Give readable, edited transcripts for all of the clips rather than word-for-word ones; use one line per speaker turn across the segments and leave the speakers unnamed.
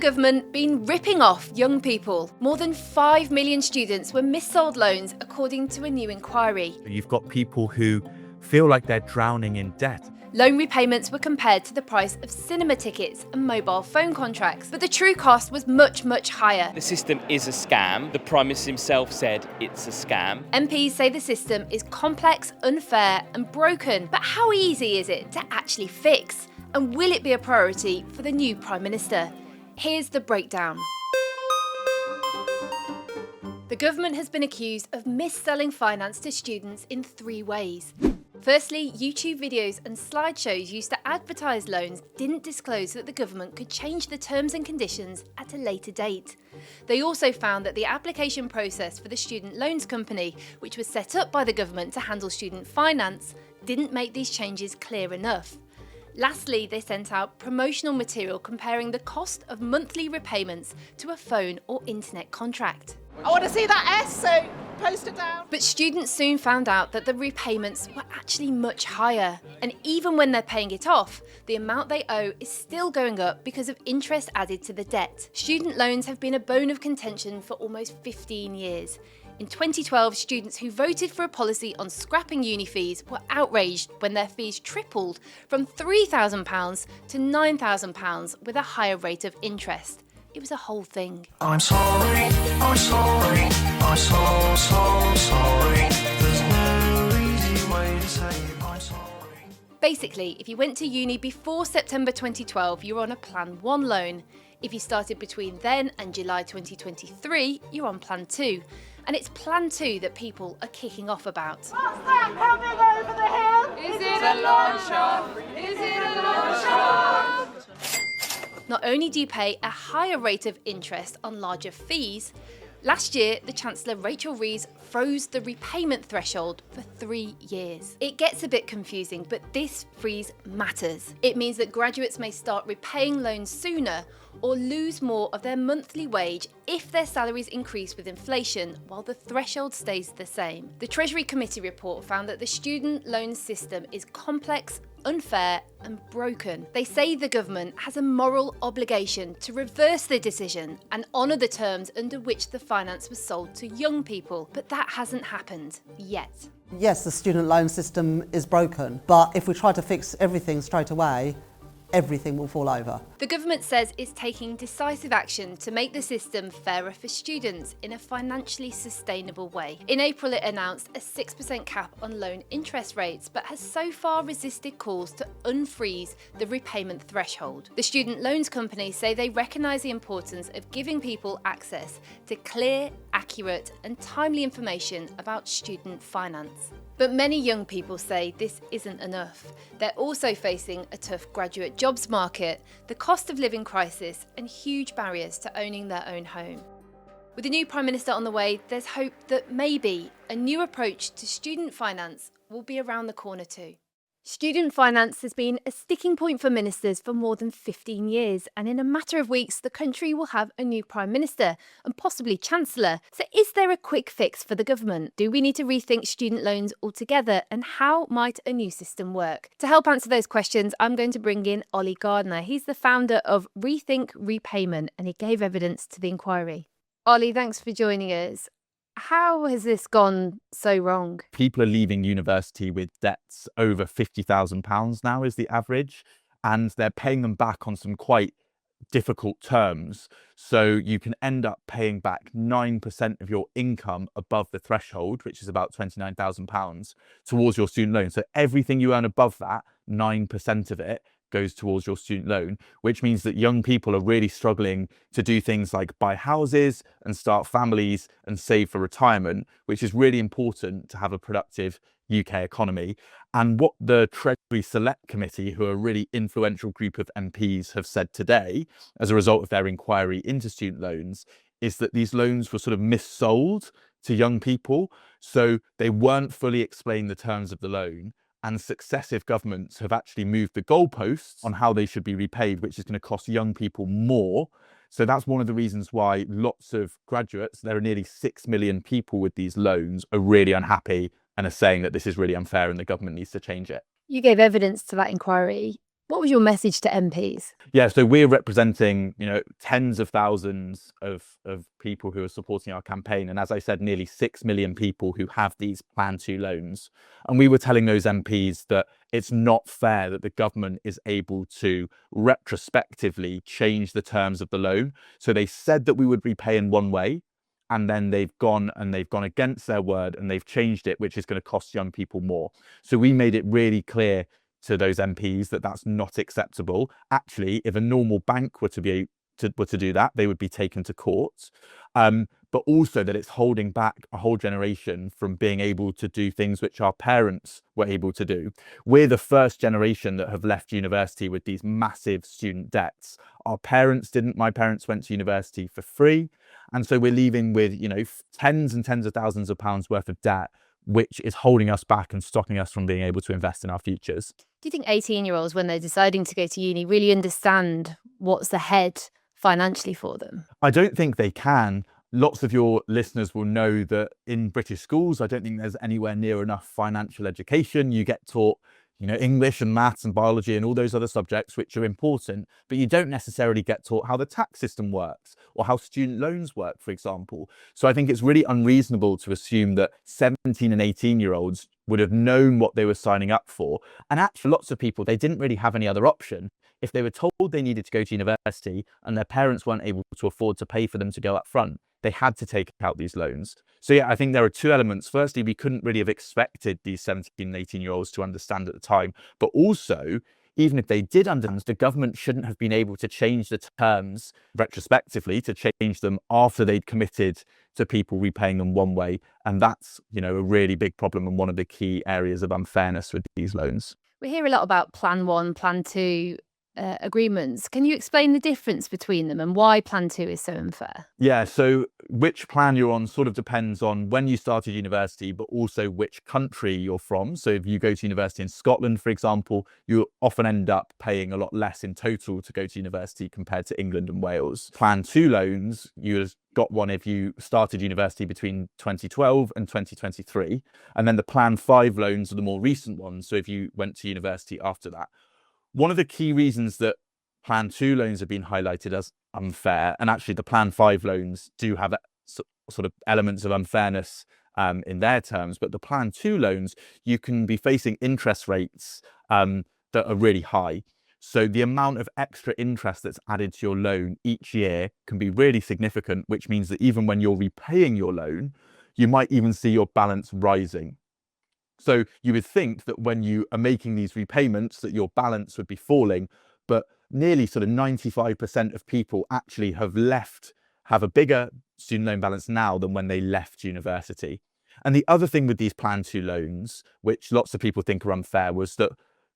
government been ripping off young people? More than 5 million students were missold loans according to a new inquiry.
You've got people who feel like they're drowning in debt.
Loan repayments were compared to the price of cinema tickets and mobile phone contracts, but the true cost was much, much higher.
The system is a scam. The Prime Minister himself said it's a scam.
MPs say the system is complex, unfair and broken, but how easy is it to actually fix? And will it be a priority for the new Prime Minister? Here's the breakdown. The government has been accused of mis-selling finance to students in 3 ways. Firstly, YouTube videos and slideshows used to advertise loans didn't disclose that the government could change the terms and conditions at a later date. They also found that the application process for the Student Loans Company, which was set up by the government to handle student finance, didn't make these changes clear enough. Lastly, they sent out promotional material comparing the cost of monthly repayments to a phone or internet contract.
I want to see that S, so post it down.
But students soon found out that the repayments were actually much higher. And even when they're paying it off, the amount they owe is still going up because of interest added to the debt. Student loans have been a bone of contention for almost 15 years. In 2012, students who voted for a policy on scrapping uni fees were outraged when their fees tripled from £3,000 to £9,000 with a higher rate of interest. It was a whole thing.
I'm sorry, I'm sorry, I'm so sorry. There's no easy way to say it, I'm sorry.
Basically, if you went to uni before September 2012, you were on a Plan 1 loan. If you started between then and July 2023, you're on Plan 2. And it's Plan 2 that people are kicking off about.
What's that coming over the hill?
Is it a long shot? Is it a long shot? Not only do you pay a higher rate of interest on larger fees, last year the Chancellor Rachel Reeves froze the repayment threshold for 3 years. It gets a bit confusing, but this freeze matters. It means that graduates may start repaying loans sooner or lose more of their monthly wage if their salaries increase with inflation while the threshold stays the same. The Treasury Committee report found that the student loan system is complex, unfair and broken. They say the government has a moral obligation to reverse the decision and honour the terms under which the finance was sold to young people, but that hasn't happened yet.
Yes, the student loan system is broken, but if we try to fix everything straight away, everything will fall over.
The government says it's taking decisive action to make the system fairer for students in a financially sustainable way. In April, it announced a 6% cap on loan interest rates, but has so far resisted calls to unfreeze the repayment threshold. The Student Loans Company say they recognise the importance of giving people access to clear, accurate and timely information about student finance. But many young people say this isn't enough. They're also facing a tough graduate jobs market, the cost of living crisis and huge barriers to owning their own home. With the new Prime Minister on the way, there's hope that maybe a new approach to student finance will be around the corner too. Student finance has been a sticking point for ministers for more than 15 years, and in a matter of weeks, the country will have a new Prime Minister and possibly Chancellor. So is there a quick fix for the government? Do we need to rethink student loans altogether, and how might a new system work? To help answer those questions, I'm going to bring in Ollie Gardner. He's the founder of Rethink Repayment, and he gave evidence to the inquiry. Ollie, thanks for joining us. How has this gone so wrong?
People are leaving university with debts over £50,000 now is the average, and they're paying them back on some quite difficult terms. So you can end up paying back 9% of your income above the threshold, which is about £29,000, towards your student loan. So everything you earn above that, 9% of it goes towards your student loan, which means that young people are really struggling to do things like buy houses and start families and save for retirement, which is really important to have a productive UK economy. And what the Treasury Select Committee, who are a really influential group of MPs, have said today, as a result of their inquiry into student loans, is that these loans were sort of missold to young people. So they weren't fully explained the terms of the loan. And successive governments have actually moved the goalposts on how they should be repaid, which is going to cost young people more. So that's one of the reasons why lots of graduates, there are nearly 6 million people with these loans, are really unhappy and are saying that this is really unfair and the government needs to change it.
You gave evidence to that inquiry. What was your message to MPs?
Yeah, so we're representing, tens of thousands of people who are supporting our campaign. And as I said, nearly 6 million people who have these Plan 2 loans. And we were telling those MPs that it's not fair that the government is able to retrospectively change the terms of the loan. So they said that we would repay in one way, and then they've gone against their word and they've changed it, which is going to cost young people more. So we made it really clear to those MPs that that's not acceptable. Actually, if a normal bank were to do that, they would be taken to court. But also that it's holding back a whole generation from being able to do things which our parents were able to do. We're the first generation that have left university with these massive student debts. Our parents didn't. My parents went to university for free. And so we're leaving with, tens and tens of thousands of pounds worth of debt, which is holding us back and stopping us from being able to invest in our futures.
Do you think 18-year-olds, when they're deciding to go to uni, really understand what's ahead financially for them?
I don't think they can. Lots of your listeners will know that in British schools, I don't think there's anywhere near enough financial education. You get taught, English and maths and biology and all those other subjects, which are important, but you don't necessarily get taught how the tax system works or how student loans work, for example. So I think it's really unreasonable to assume that 17 and 18-year-olds would have known what they were signing up for. And actually, lots of people, they didn't really have any other option. If they were told they needed to go to university and their parents weren't able to afford to pay for them to go up front, they had to take out these loans. So yeah, I think there are two elements. Firstly, we couldn't really have expected these 17 and 18-year-olds to understand at the time. But also, even if they did understand, the government shouldn't have been able to change the terms retrospectively, to change them after they'd committed to people repaying them one way. And that's, a really big problem and one of the key areas of unfairness with these loans.
We hear a lot about Plan 1, Plan 2 agreements. Can you explain the difference between them and why Plan 2 is so unfair?
Yeah, so which plan you're on sort of depends on when you started university, but also which country you're from. So if you go to university in Scotland, for example, you often end up paying a lot less in total to go to university compared to England and Wales. Plan 2 loans, you got one if you started university between 2012 and 2023. And then the Plan 5 loans are the more recent ones. So if you went to university after that. One of the key reasons that Plan 2 loans have been highlighted as unfair, and actually the Plan 5 loans do have sort of elements of unfairness in their terms, but the Plan 2 loans, you can be facing interest rates that are really high. So the amount of extra interest that's added to your loan each year can be really significant, which means that even when you're repaying your loan, you might even see your balance rising. So you would think that when you are making these repayments that your balance would be falling, but nearly sort of 95% of people actually have a bigger student loan balance now than when they left university. And the other thing with these Plan 2 loans, which lots of people think are unfair, was that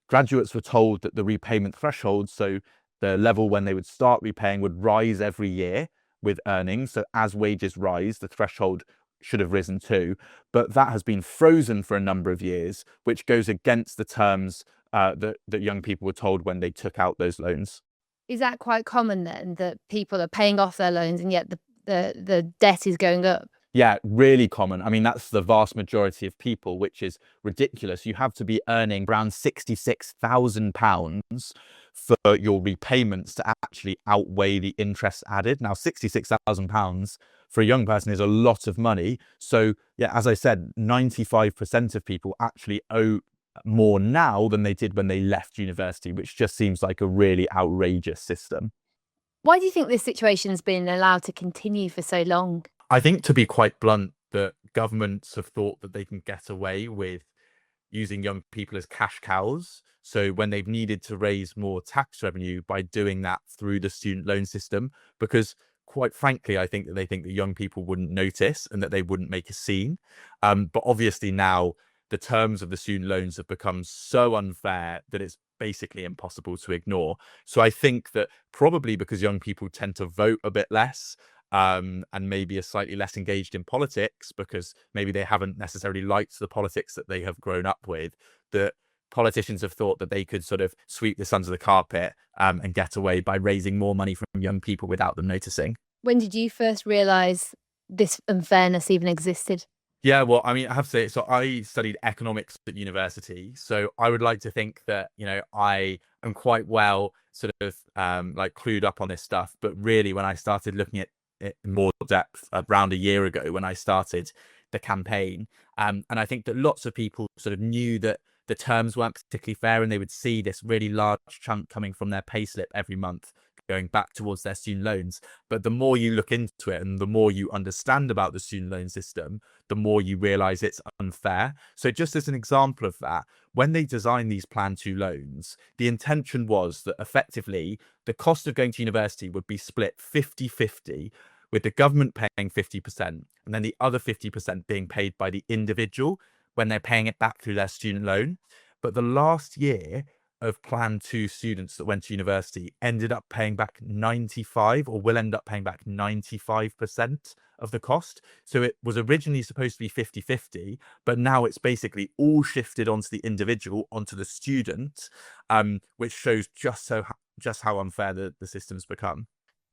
graduates were told that the repayment threshold, so the level when they would start repaying, would rise every year with earnings. So as wages rise, the threshold should have risen too, but that has been frozen for a number of years, which goes against the terms that young people were told when they took out those loans.
Is that quite common then, that people are paying off their loans and yet the debt is going up?
Yeah, really common. I mean, that's the vast majority of people, which is ridiculous. You have to be earning around £66,000 for your repayments to actually outweigh the interest added. Now, £66,000 for a young person is a lot of money. So yeah, as I said, 95% of people actually owe more now than they did when they left university, which just seems like a really outrageous system.
Why do you think this situation's been allowed to continue for so long?
I think, to be quite blunt, that governments have thought that they can get away with using young people as cash cows. So when they've needed to raise more tax revenue by doing that through the student loan system, because quite frankly, I think that they think that young people wouldn't notice and that they wouldn't make a scene. But obviously now the terms of the student loans have become so unfair that it's basically impossible to ignore. So I think that probably because young people tend to vote a bit less, and maybe are slightly less engaged in politics because maybe they haven't necessarily liked the politics that they have grown up with, that politicians have thought that they could sort of sweep this under the carpet and get away by raising more money from young people without them noticing.
When did you first realise this unfairness even existed?
Yeah, well, I mean, I have to say, so I studied economics at university. So I would like to think that, I am quite well sort of like clued up on this stuff. But really, when I started looking at it in more depth around a year ago, when I started the campaign, and I think that lots of people sort of knew that the terms weren't particularly fair, and they would see this really large chunk coming from their payslip every month going back towards their student loans. But the more you look into it and the more you understand about the student loan system, the more you realize it's unfair. So just as an example of that, when they designed these Plan 2 loans, the intention was that effectively the cost of going to university would be split 50-50, with the government paying 50% and then the other 50% being paid by the individual when they're paying it back through their student loan. But the last year of Plan 2 students that went to university ended up paying back 95, or will end up paying back 95% of the cost. So it was originally supposed to be 50-50, but now it's basically all shifted onto the individual, onto the student, which shows just how unfair the system's become.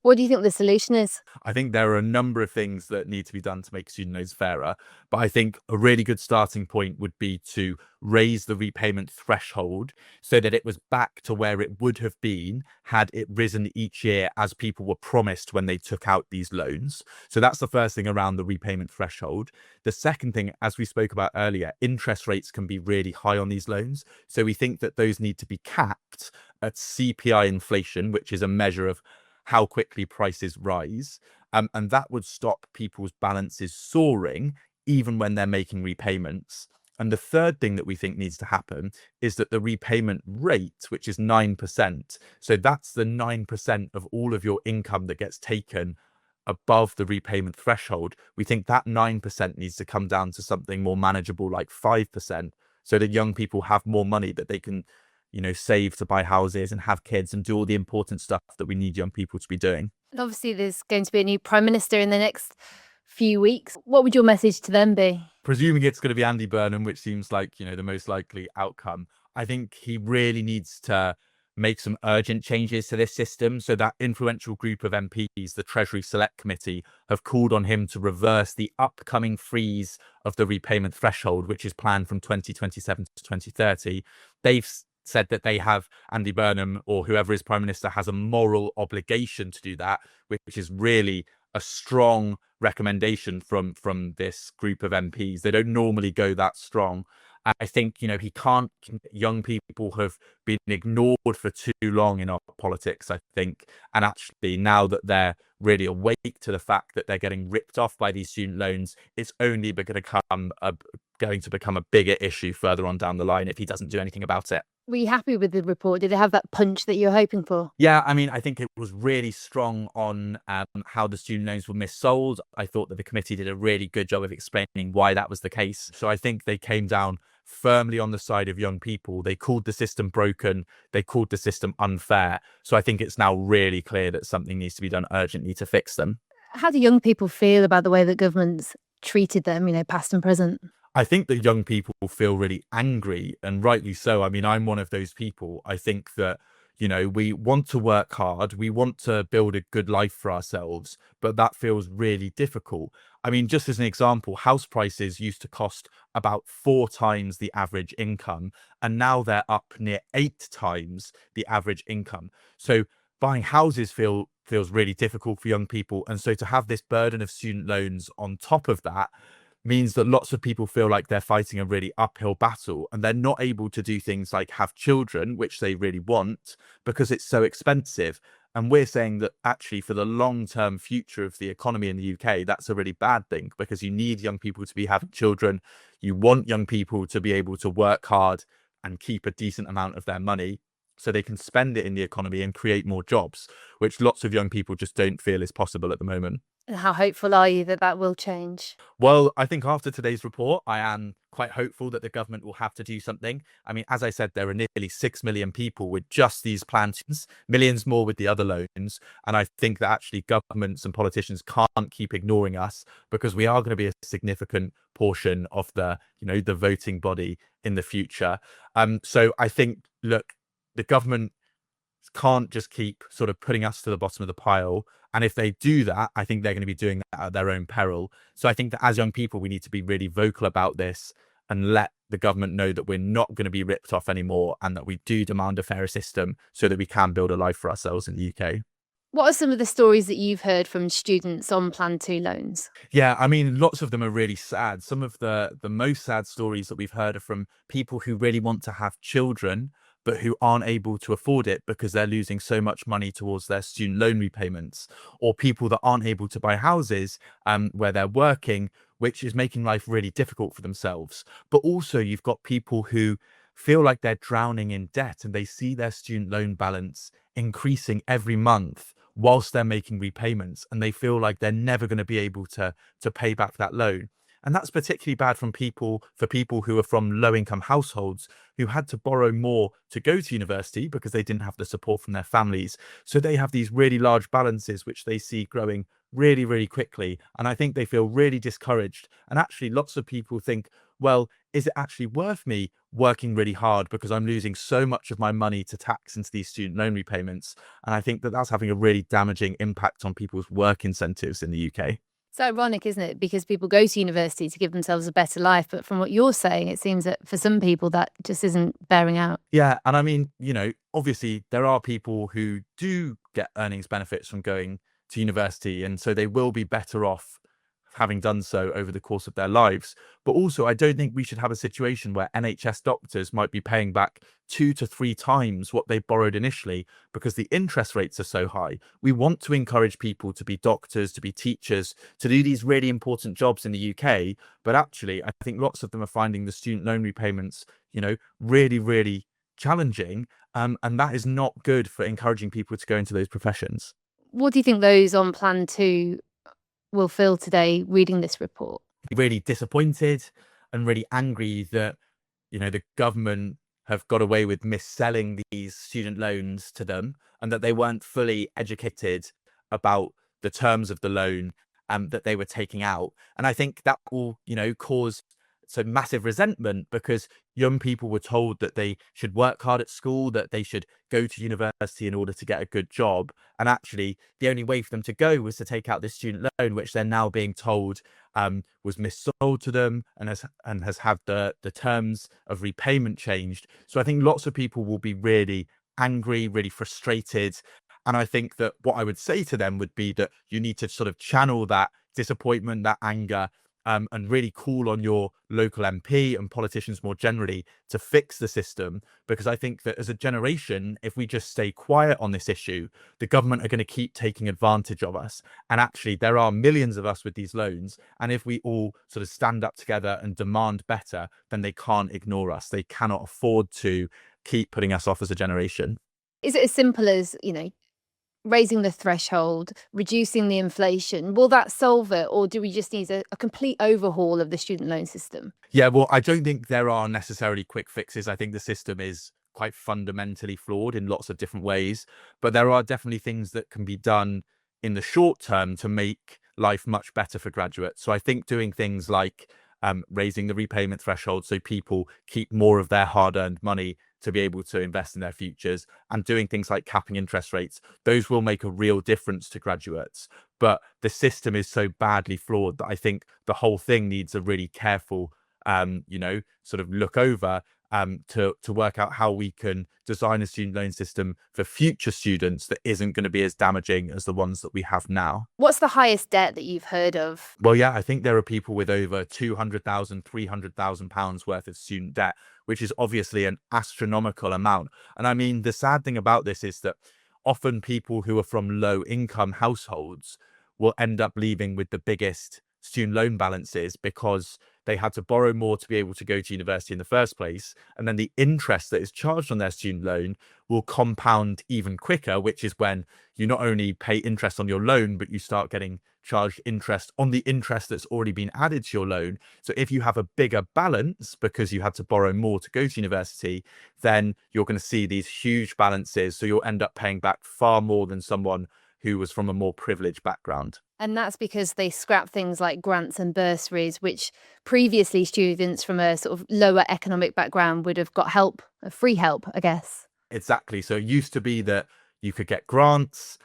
What do you think the solution is?
I think there are a number of things that need to be done to make student loans fairer, but I think a really good starting point would be to raise the repayment threshold so that it was back to where it would have been had it risen each year as people were promised when they took out these loans. So that's the first thing around the repayment threshold. The second thing, as we spoke about earlier, interest rates can be really high on these loans. So we think that those need to be capped at CPI inflation, which is a measure of how quickly prices rise, and that would stop people's balances soaring even when they're making repayments. And the third thing that we think needs to happen is that the repayment rate, which is 9%, so that's the 9% of all of your income that gets taken above the repayment threshold, we think that 9% needs to come down to something more manageable, like 5%, so that young people have more money that they can save to buy houses and have kids and do all the important stuff that we need young people to be doing.
And obviously there's going to be a new Prime Minister in the next few weeks. What would your message to them be?
Presuming it's going to be Andy Burnham, which seems like, the most likely outcome, I think he really needs to make some urgent changes to this system. So that influential group of MPs, the Treasury Select Committee, have called on him to reverse the upcoming freeze of the repayment threshold, which is planned from 2027 to 2030. They've said that they have, Andy Burnham or whoever is Prime Minister has a moral obligation to do that, which is really a strong recommendation from this group of MPs. They don't normally go that strong. I think, he can't, young people have been ignored for too long in our politics, I think. And actually, now that they're really awake to the fact that they're getting ripped off by these student loans, it's only going to become a bigger issue further on down the line if he doesn't do anything about it.
Were you happy with the report? Did it have that punch that you were hoping for?
Yeah, I think it was really strong on how the student loans were missold. I thought that the committee did a really good job of explaining why that was the case. So I think they came down firmly on the side of young people. They called the system broken. They called the system unfair. So I think it's now really clear that something needs to be done urgently to fix them.
How do young people feel about the way that government's treated them, past and present?
I think that young people feel really angry, and rightly so. I'm one of those people. I think that, we want to work hard. We want to build a good life for ourselves, but that feels really difficult. Just as an example, house prices used to cost about 4 times the average income, and now they're up near 8 times the average income. So buying houses feels really difficult for young people. And so to have this burden of student loans on top of that means that lots of people feel like they're fighting a really uphill battle, and they're not able to do things like have children, which they really want, because it's so expensive. And we're saying that actually for the long-term future of the economy in the UK, that's a really bad thing, because you need young people to be having children. You want young people to be able to work hard and keep a decent amount of their money so they can spend it in the economy and create more jobs, which lots of young people just don't feel is possible at the moment.
And how hopeful are you that that will change?
Well, I think after today's report, I am quite hopeful that the government will have to do something. As I said, there are nearly 6 million people with just these plans, millions more with the other loans. And I think that actually governments and politicians can't keep ignoring us, because we are going to be a significant portion of the voting body in the future. So I think, look, the government can't just keep sort of putting us to the bottom of the pile. And if they do that, I think they're going to be doing that at their own peril. So I think that as young people, we need to be really vocal about this and let the government know that we're not going to be ripped off anymore and that we do demand a fairer system so that we can build a life for ourselves in the UK.
What are some of the stories that you've heard from students on Plan 2 loans?
Yeah, I mean, lots of them are really sad. Some of the most sad stories that we've heard are from people who really want to have children, but who aren't able to afford it because they're losing so much money towards their student loan repayments, or people that aren't able to buy houses where they're working, which is making life really difficult for themselves. But also you've got people who feel like they're drowning in debt and they see their student loan balance increasing every month whilst they're making repayments, and they feel like they're never going to be able to pay back that loan. And that's particularly bad for people who are from low income households who had to borrow more to go to university because they didn't have the support from their families. So they have these really large balances which they see growing really, really quickly. And I think they feel really discouraged. And actually lots of people think, well, is it actually worth me working really hard because I'm losing so much of my money to tax into these student loan repayments? And I think that that's having a really damaging impact on people's work incentives in the UK.
It's ironic, isn't it? Because people go to university to give themselves a better life. But from what you're saying, it seems that for some people that just isn't bearing out.
Yeah. And I mean, obviously there are people who do get earnings benefits from going to university, and so they will be better off having done so over the course of their lives. But also, I don't think we should have a situation where NHS doctors might be paying back 2 to 3 times what they borrowed initially because the interest rates are so high. We want to encourage people to be doctors, to be teachers, to do these really important jobs in the UK. But actually, I think lots of them are finding the student loan repayments, really, really challenging. And that is not good for encouraging people to go into those professions.
What do you think those on Plan 2 will feel today reading this report?
Really disappointed and really angry that the government have got away with mis-selling these student loans to them, and that they weren't fully educated about the terms of the loan that they were taking out. And I think that will cause so massive resentment because young people were told that they should work hard at school, that they should go to university in order to get a good job. And actually, the only way for them to go was to take out this student loan, which they're now being told was missold to them and has had the terms of repayment changed. So I think lots of people will be really angry, really frustrated. And I think that what I would say to them would be that you need to sort of channel that disappointment, that anger, and really call on your local MP and politicians more generally to fix the system. Because I think that as a generation, if we just stay quiet on this issue, the government are going to keep taking advantage of us. And actually, there are millions of us with these loans. And if we all sort of stand up together and demand better, then they can't ignore us. They cannot afford to keep putting us off as a generation.
Is it as simple as, raising the threshold, reducing the inflation? Will that solve it? Or do we just need a complete overhaul of the student loan system?
Yeah, well, I don't think there are necessarily quick fixes. I think the system is quite fundamentally flawed in lots of different ways. But there are definitely things that can be done in the short term to make life much better for graduates. So I think doing things like raising the repayment threshold so people keep more of their hard-earned money to be able to invest in their futures, and doing things like capping interest rates, those will make a real difference to graduates. But the system is so badly flawed that I think the whole thing needs a really careful, sort of look over to work out how we can design a student loan system for future students that isn't going to be as damaging as the ones that we have now.
What's the highest debt that you've heard of?
Well, yeah, I think there are people with over £200,000, £300,000 worth of student debt, which is obviously an astronomical amount. And I mean, the sad thing about this is that often people who are from low income households will end up leaving with the biggest student loan balances because they had to borrow more to be able to go to university in the first place. And then the interest that is charged on their student loan will compound even quicker, which is when you not only pay interest on your loan, but you start getting charged interest on the interest that's already been added to your loan. So if you have a bigger balance because you had to borrow more to go to university, then you're going to see these huge balances. So you'll end up paying back far more than someone who was from a more privileged background.
And that's because they scrap things like grants and bursaries, which previously students from a sort of lower economic background would have got help, free help, I guess.
Exactly. So it used to be that you could get grants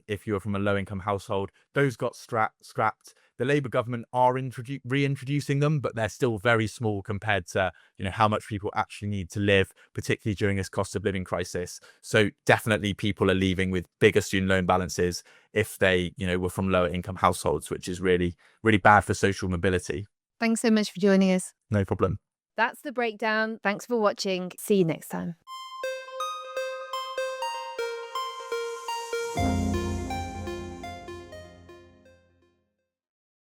if you're from a low-income household. Those got scrapped. The Labour government are reintroducing them, but they're still very small compared to, how much people actually need to live, particularly during this cost of living crisis. So definitely people are leaving with bigger student loan balances if they, were from lower income households, which is really, really bad for social mobility.
Thanks so much for joining us.
No problem.
That's the breakdown. Thanks for watching. See you next time.